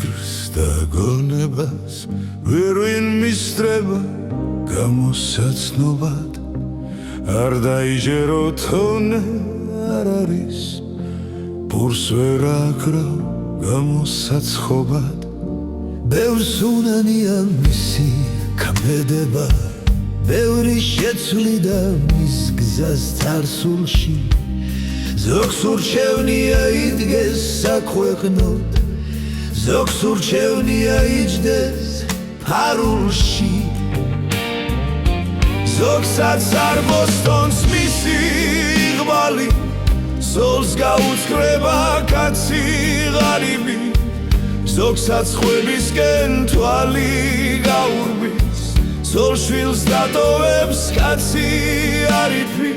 ფიქრს და გონებას ვერვინ მისწრება გამოსაცნობად არ დაიჯერო თონე არ არის პურს ვერ აკრავ გამოსაცხობად ბევრს უნანია მისი ქმედება ბევრი შეცვლიდა მის გზას წარსულში ზოგს ურჩევნია იდგეს საქვეყნოდ ზოგს ურჩევნია იჯდეს ფარულში ზოგსაც არ მოსტონს მისი იღბალი ზოლს გაუცხრება კაცი ღარიბი ზოგსაც ხვებისკენ თვალი გაურბის ზოლ შვილს დატოვებს კაცი არიფი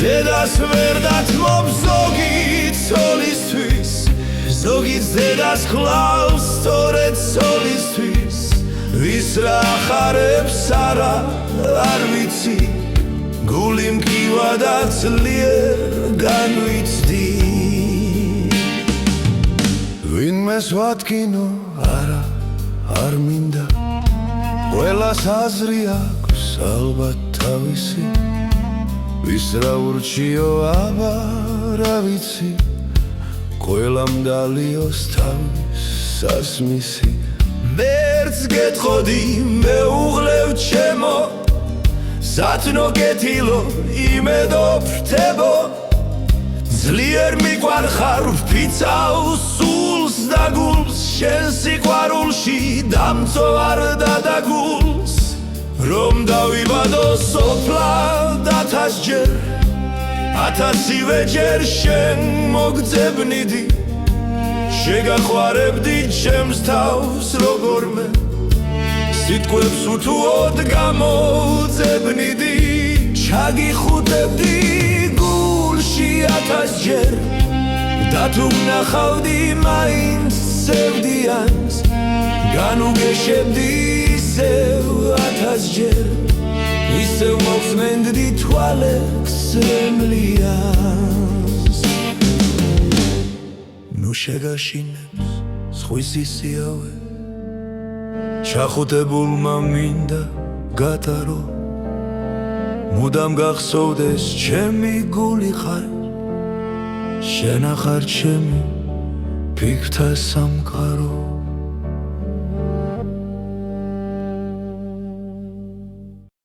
დედას ვერ დათმობს ზოგი ცოლისთვის ზოგიც დედას ხლავს სწორედ ცოლისთვის ვის რა ახარებს არა არ ვიცი გული მკივა და ძლიერ განვიცდი ვინმეს ვადგინო არა არ მინდა ყველას აზრი აქვს ალბათ თავისი ვის რა ურჩიო აბა რა ვიცი ყველამ დალიოს თავის სასმისი მერც გეტყოდი მეუღლევ ჩემო სათნო გეთილო იმედო ფრთებო ძლიერ მიყვარხარ ვფიცავ სულს და გულს შენ სიყვარულში დამწო არ დადაგულს რომ დავიბადო სოფლად 1000 ჯერ 1000-ივე ჯერ შენ მოგძებნიდი შეგაყვარებდი ჩემს თავს როგორმე სიტყვებს უთუოდ გამოძებნიდი ჩაგიხუტებდი გულში 1000 ჯერ და თუ ვნახავდი მაინც სევდიანს განუგეშებდი ისევ 1000 ჯერ ისევ მოვსმენდი თვალებს რემლიანს ნუ შეგაშინებს ზღვის ისიავე ჩახუტებულმა მინდა გატარო მუდამ გახსოვდეს ჩემი გული ხარ შენ ახარ ჩემი ფიქრთა სამყარო